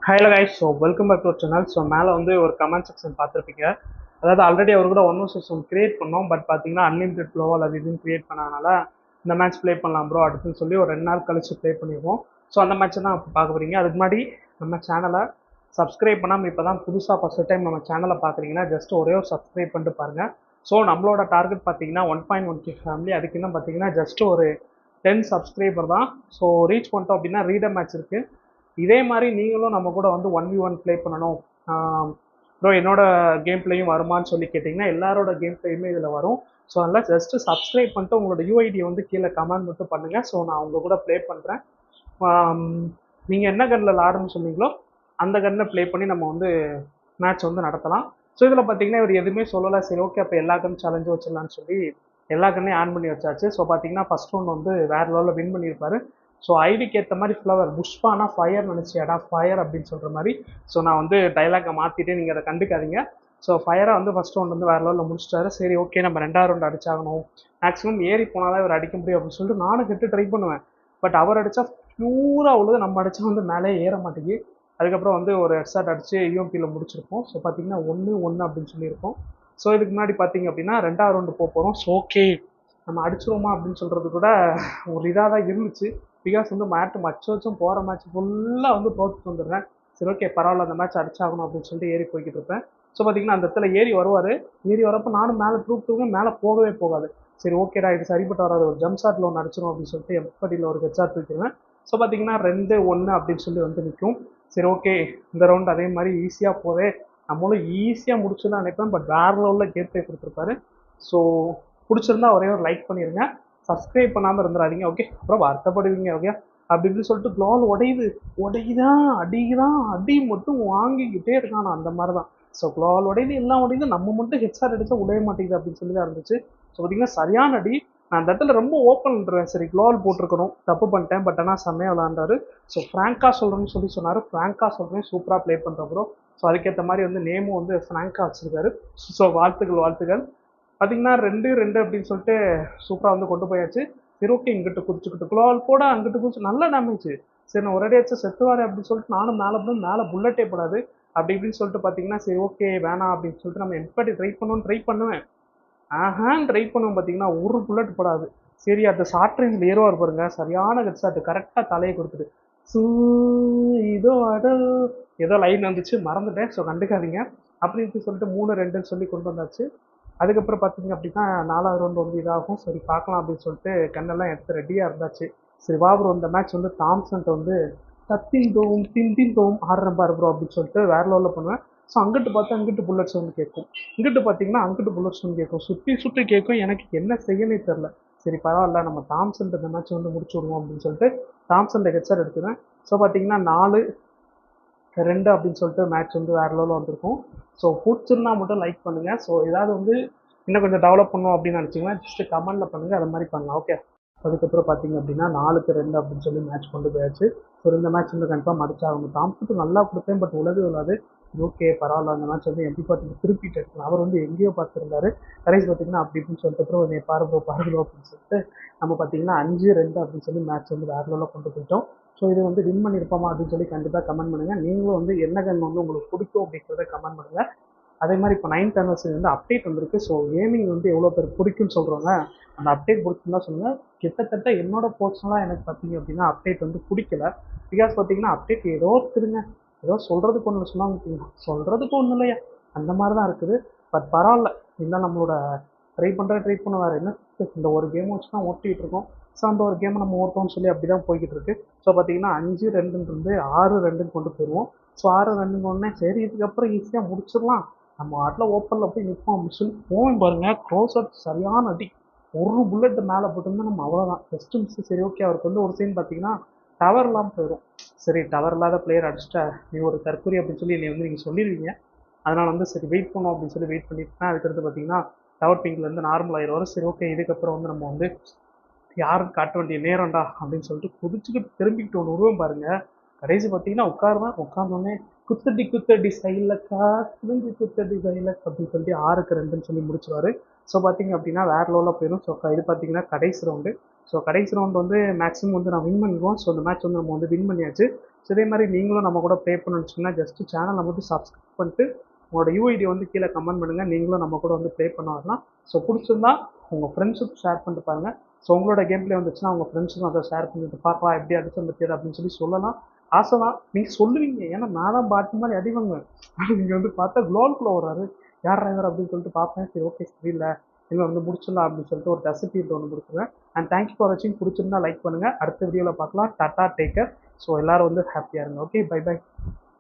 Hello guys, so welcome back to our channel. So மேலே வந்து ஒரு கமெண்ட் செக்ஷன் பார்த்துருப்பீங்க. அதாவது ஆல்ரெடி அவர் கூட 1 vs 1 கிரியேட் பண்ணோம். பட் பார்த்தீங்கன்னா அன்லிமிட்டட் ஃப்ளோவால் அது இதுன்னு கிரியேட் பண்ணனால இந்த மேட்ச் ப்ளே பண்ணலாம் ப்ரோ அடுத்துன்னு சொல்லி ஒரு 2 நாள் கழிச்சு ப்ளே பண்ணிடுவோம். ஸோ அந்த மேட்ச்சை தான் பார்க்க போகிறீங்க. அதுக்கு முன்னாடி நம்ம சேனலை சப்ஸ்கிரைப் பண்ணாமல் இப்போ தான் புதுசாக ஃபஸ்ட் டைம் நம்ம சேனலை பார்க்குறீங்கன்னா ஜஸ்ட் ஒரே ஒரு சப்ஸ்கிரைப் பண்ணிட்டு பாருங்கள். ஸோ நம்மளோட டார்கெட் பார்த்தீங்கன்னா 1.1K ஃபேமிலி. அதுக்கு இன்னும் பார்த்தீங்கன்னா ஜஸ்ட் ஒரு 10 சப்ஸ்கிரைபர் தான். ஸோ ரீச் பண்ணிட்டோம் அப்படின்னா ரீடர் மேட்ச் இருக்குது. இதே மாதிரி நீங்களும் நம்ம கூட வந்து 1v1 ப்ளே பண்ணணும் ப்ரோ, என்னோட கேம் பிளேயும் வருமானு சொல்லி கேட்டிங்கன்னா எல்லாரோட கேம் பிளேயுமே இதில் வரும். ஸோ அதனால் ஜஸ்ட்டு சப்ஸ்கிரைப் பண்ணிட்டு உங்களோட யூஐடியை வந்து கீழே கமெண்ட் மட்டும் பண்ணுங்கள். ஸோ நான் உங்கள் கூட ப்ளே பண்ணுறேன். நீங்கள் என்ன கன்னில் விளாடுன்னு சொன்னீங்களோ அந்த கன்னை ப்ளே பண்ணி நம்ம வந்து மேட்ச் வந்து நடத்தலாம். ஸோ இதில் பார்த்தீங்கன்னா இவர் எதுவுமே சொல்லலை. சரி, ஓகே, அப்போ எல்லா கன் சேலஞ்சும் வச்சிடலான்னு சொல்லி எல்லா கன்னையும் ஆன் பண்ணி வச்சாச்சு. ஸோ பார்த்தீங்கன்னா ஃபஸ்ட் ஒன் வந்து வேறு லெவலில் வின் பண்ணியிருப்பாரு. ஸோ ஐடிக்கு ஏற்ற மாதிரி ஃப்ளவர் புஷ்பானா ஃபயர் நினச்சியாடா ஃபயர் அப்படின்னு சொல்கிற மாதிரி. ஸோ நான் வந்து டைலாக்கை மாற்றிட்டு நீங்கள் அதை கண்டுக்காதீங்க. ஸோ ஃபயராக வந்து ஃபஸ்ட் ரவுண்ட் வந்து வேறு லெவலில் முடிச்சிட்டாரு. சரி, ஓகே, நம்ம 2வது ரவுண்ட் அடிச்சாகணும். மேக்ஸிமம் ஏறி போனால் தான் இவர் அடிக்க முடியும் அப்படின்னு சொல்லிட்டு நானும் கெட்டு ட்ரை பண்ணுவேன். பட் அவர் அடித்தா ப்யூராக உள்ளது, நம்ம அடித்தா வந்து மேலே ஏற மாட்டேங்குது. அதுக்கப்புறம் வந்து ஒரு ஹெட்ஷாட் அடித்து யூஎம்பியில் முடிச்சிருக்கோம். ஸோ பார்த்தீங்கன்னா 1-1 அப்படின்னு சொல்லியிருக்கோம். ஸோ இதுக்கு முன்னாடி பார்த்தீங்க அப்படின்னா 2வது ரவுண்டு போகிறோம். ஸோ ஓகே, நம்ம அடிச்சிருவோமா அப்படின்னு சொல்கிறது கூட ஒரு இதாக தான் இருந்துச்சு. பிகாஸ் வந்து மச்சம் போகிற மேட்ச் ஃபுல்லாக வந்து தோற்றுட்டு வந்துடுறேன். சரி, ஓகே, பரவாயில்ல, அந்த மேட்ச் அடிச்சாகணும் அப்படின்னு சொல்லிட்டு ஏறி போய்கிட்டு இருப்பேன். ஸோ பார்த்தீங்கன்னா அந்த இடத்துல ஏறி வருவார். ஏறி வரப்போ நானும் மேலே தூக்குங்க, மேலே போகவே போகாது. சரி, ஓகேடா, இது சரிப்பட்டு வராது, ஒரு ஜம்ப் ஷாட்டில் ஒன்று அடிச்சிடும் அப்படின்னு சொல்லிட்டு எப்படியில் ஒரு ஹெட்ஷாட் தூக்கிடுவேன். ஸோ பார்த்தீங்கன்னா 2-1 அப்படின்னு சொல்லி வந்து நிற்கும். சரி, ஓகே, இந்த ரவுண்ட் அதே மாதிரி ஈஸியாக போதே, நம்மளும் ஈஸியாக முடிச்சுதான் நினைப்பேன். பட் வேறு லெவலில் கேம் ப்ளே கொடுத்துருப்பாரு. ஸோ பிடிச்சிருந்தா ஒரே ஒரு லைக் பண்ணிடுங்க. சப்ஸ்கிரைப் பண்ணாமல் இருந்துடாதீங்க, ஓகே? அப்புறம் வருத்தப்படுவீங்க, ஓகே? அப்படி இப்படின்னு சொல்லிட்டு க்ளோல் உடையுதான் அடி மட்டும் வாங்கிக்கிட்டே இருக்கான். அந்த மாதிரி தான். ஸோ க்ளோல் உடையுது, எல்லாம் உடையுது, நம்ம மட்டும் ஹெட்ஷாட் அடித்தா உடைய மாட்டேங்குது அப்படின்னு சொல்லி தான் இருந்துச்சு. ஸோ பார்த்தீங்கன்னா சரியான அடி. நான் அந்த இடத்துல ரொம்ப ஓப்பன் பண்ணுறேன். சரி, க்ளோல் போட்டிருக்கணும், தப்பு பண்ணிட்டேன். பட் ஆனால் செம்மையாக விளாண்டாரு. ஸோ ஃப்ராங்காக சொல்கிறேன்னு சொல்லி சொன்னார். ஃப்ராங்காக சொல்கிறேன், சூப்பராக ப்ளே பண்ணுற ப்ரோ. ஸோ அதுக்கேற்ற மாதிரி வந்து நேமும் வந்து ஃப்ராங்காக வச்சுருக்காரு. ஸோ வாழ்த்துக்கள். பார்த்தீங்கன்னா 2-2 அப்படின்னு சொல்லிட்டு சூப்பராக வந்து கொண்டு போயாச்சு. சரி, ஓகே, இங்கிட்டு குதிச்சுக்கிட்டு க்ளோவால் போட அங்கிட்டு குதிச்சு நல்ல டேமேஜ். சரி, நான் ஒரு அடி அடிச்சு செத்துவாரு அப்படின்னு சொல்லிட்டு நானும் மேலே புல்லட்டே போடாது அப்படி இப்படின்னு சொல்லிட்டு பார்த்தீங்கன்னா சரி, ஓகே, வேணாம் அப்படின்னு சொல்லிட்டு நம்ம எப்படி ட்ரை பண்ணுவேன். ட்ரை பண்ணுவோம். பார்த்தீங்கன்னா ஒரு புல்லட் போடாது. சரி, அந்த ஷார்ட் ரேஞ்சில் ஏறுவார் பாருங்க, சரியான ஹெட் ஷாட், கரெக்டாக தலையை கொடுத்துட்டு சூ இதோ அடல் ஏதோ லைன் வந்துச்சு, மறந்துட்டேன். ஸோ கண்டுக்காதீங்க. அப்படி இப்படி சொல்லிட்டு 3-2 சொல்லி கொண்டு வந்தாச்சு. அதுக்கப்புறம் பார்த்தீங்க அப்படின்னா 4வது ரவுண்ட் வந்து இதாகும். சரி, பார்க்கலாம் அப்படின்னு சொல்லிட்டு கண்ணெல்லாம் எடுத்து ரெடியாக இருந்தாச்சு. சரி, வா ப்ரோ, இந்த மேட்ச் வந்து தாம்சன்ட்ட வந்து திந்தின் தோம் ஆடுறேன் பாரு ப்ரோ அப்படின்னு சொல்லிட்டு வேற லெவலில் பண்ணுவேன். ஸோ அங்கிட்டு பார்த்தா அங்கிட்டு புல்லட்ஸ் வந்து கேட்கும், இங்கிட்டு பார்த்தீங்கன்னா அங்கிட்டு புல்லட்ஸ் வந்து கேட்கும், சுற்றி கேட்கும். எனக்கு என்ன செய்யனே தெரில. சரி, பரவாயில்ல, நம்ம தாம்சன் இந்த மேட்ச் வந்து முடிச்சு விடுவோம் அப்படின்னு சொல்லிட்டு தாம்சன் ஹெட்செட் எடுத்துவேன். ஸோ பார்த்தீங்கன்னா 4-2 அப்படின்னு சொல்லிட்டு மேட்ச் வந்து வேறு லெவலில் வந்திருக்கும். ஸோ பிடிச்சிருந்தா மட்டும் லைக் பண்ணுங்கள். ஸோ ஏதாவது வந்து இன்னும் கொஞ்சம் டெவலப் பண்ணணும் அப்படின்னு நினச்சிங்கன்னா ஜஸ்ட்டு கமெண்ட்டில் பண்ணுங்கள், அது மாதிரி பண்ணலாம், ஓகே? அதுக்கப்புறம் பார்த்தீங்க அப்படின்னா 4-2 அப்படின்னு சொல்லி மேட்ச் கொண்டு போயாச்சு. ஸோ இந்த மேட்ச் வந்து கன்ஃபார்ம் அடிச்சாகணும். தாம்சனுக்கு நல்லா கொடுத்தேன், பட் உலக விழாது. ஓகே, பரவாயில்ல, அந்த மேட்ச் வந்து எப்படி பார்த்து திருப்பிட்டு எடுக்கலாம். அவர் வந்து எங்கேயோ பார்த்துருந்தாரு. கடைசி பார்த்தீங்கன்னா அப்படி இப்படின்னு சொல்லிட்டு அப்புறம் நீ பாரு ப்ரோ அப்படின்னு சொல்லிட்டு நம்ம பார்த்தீங்கன்னா 5-2 அப்படின்னு சொல்லி மேட்ச் வந்து வேறு லெவலில் கொண்டு போயிட்டோம். ஸோ இது வந்து வின் பண்ணியிருப்போமா அப்படின்னு சொல்லி கண்டிப்பாக கமெண்ட் பண்ணுங்கள். நீங்களும் வந்து என்ன கன் வந்து உங்களுக்கு பிடிக்கும் அப்படிங்கிறத கமெண்ட் பண்ணுங்கள். அதே மாதிரி இப்போ 9th anniversary வந்து அப்டேட் வந்திருக்கு. ஸோ கேமிங் வந்து எவ்வளோ பேர் பிடிக்கும்னு சொல்கிறவங்க அந்த அப்டேட் பிடிக்குன்னு சொல்லுங்கள். கிட்டத்தட்ட என்னோட பர்சனலாக எனக்கு பார்த்தீங்க அப்படின்னா அப்டேட் வந்து பிடிக்கல. பிகாஸ் பார்த்தீங்கன்னா அப்டேட் ஏதோ இருக்குதுங்க, ஏதோ சொல்கிறதுக்கு ஒன்று சொன்னாங்க பார்த்தீங்கன்னா சொல்கிறதுக்கு ஒன்றும் இல்லையா, அந்த மாதிரி தான் இருக்குது. பட் பரவாயில்ல, இன்னும் நம்மளோட ட்ரை பண்ண வேறு என்ன, இந்த ஒரு கேம் வச்சு தான் ஓட்டிகிட்டு இருக்கோம். ஸோ அந்த ஒரு கேமை நம்ம ஓட்டோம்னு சொல்லி அப்படி தான் போய்கிட்டு இருக்கு. ஸோ பார்த்தீங்கன்னா 5-2 6-2 கொண்டு போயிடுவோம். ஸோ 6-2 ஒன்னே சரி, இதுக்கப்புறம் ஈஸியாக முடிச்சிடலாம், நம்ம ஆட்டில் ஓப்பனில் போய் நிற்போம் அப்படின்னு சொல்லி போவேன் பாருங்க. க்ளோஸ் சரியான அடி, ஒரு புல்லட் மேலே போட்டிருந்தா நம்ம அவ்வளோதான், ஜஸ்ட் மிஸ். சரி, ஓகே, அவருக்கு வந்து ஒரு சீன் பார்த்தீங்கன்னா டவர் இல்லாமல் போயிடும். சரி, டவர் இல்லாத பிளேயர் அடிச்சிட்டா நீ ஒரு தற்கொலை அப்படின்னு சொல்லி என்னை வந்து நீங்கள் சொல்லிடுவீங்க. அதனால் வந்து சரி வெயிட் பண்ணோம் அப்படின்னு சொல்லி வெயிட் பண்ணிட்டு அதுக்கடுத்து பார்த்தீங்கன்னா டவர் பிங்க்லேருந்து நார்மல் ஆயிரம் வரும். சரி, ஓகே, இதுக்கப்புறம் வந்து நம்ம வந்து யாரும் காட்ட வேண்டிய நேரம்டா அப்படின்னு சொல்லிட்டு குதிச்சுக்கிட்டு திரும்பிக்கிட்டு ஒன்று உருவம் பாருங்க. கடைசி பார்த்தீங்கன்னா உட்கார்ந்தோடனே குத்தடி சைலக்கா குடிஞ்சு குத்தடி சைலக் அப்படின்னு சொல்லி 6-2 சொல்லி முடிச்சுவாரு. ஸோ பார்த்தீங்க அப்படின்னா வேற லெவலில் போயிடும். ஸோ இது பார்த்தீங்கன்னா கடைசி ரவுண்டு. ஸோ கடைசி ரவுண்டு வந்து மேக்ஸிமம் வந்து நான் வின் பண்ணிடுவோம். ஸோ இந்த மேட்ச் வந்து நம்ம வந்து வின் பண்ணியாச்சு. ஸோ இதே மாதிரி நீங்களும் நம்ம கூட ப்ளே பண்ணணும்னு வச்சிங்கன்னா ஜஸ்ட் சேனலை மட்டும் சப்ஸ்கிரைப் பண்ணிட்டு உங்களோட யூஐடி வந்து கீழே கமெண்ட் பண்ணுங்கள், நீங்களும் நம்ம கூட வந்து ப்ளே பண்ண வரலாம். ஸோ பிடிச்சிருந்தா உங்கள் ஃப்ரெண்ட்ஸுக்கு ஷேர் பண்ணிட்டு பாருங்கள். ஸோ உங்களோட கேம் ப்ளே வந்துச்சுன்னா உங்கள் ஃப்ரெண்ட்ஸுக்கும் அதை ஷேர் பண்ணிட்டு பார்க்கலாம் எப்படி அடிச்சு பற்றியது அப்படின்னு சொல்லலாம். ஆசை தான், நீங்கள் சொல்லுவீங்க, ஏன்னா நான் தான் பாட்டு மாதிரி அடிவாங்க. நீங்கள் வந்து பார்த்தா குளோல்குள்ளே வர்றாரு, யார் டிரைவர் அப்படின்னு சொல்லிட்டு பார்ப்பேன். சரி ஓகே தெரியல, இல்லை வந்து முடிச்சிடலாம் அப்படின்னு சொல்லிட்டு ஒரு டெசர்ட் ஒன்று முடிச்சுருவேன். அண்ட் தேங்க்யூ ஃபார் வாட்சிங். பிடிச்சிருந்தா லைக் பண்ணுங்கள். அடுத்த வீடியோவில் பார்க்கலாம். Tata, taker. ஸோ எல்லாரும் வந்து ஹாப்பியாக இருங்க. Okay, bye by.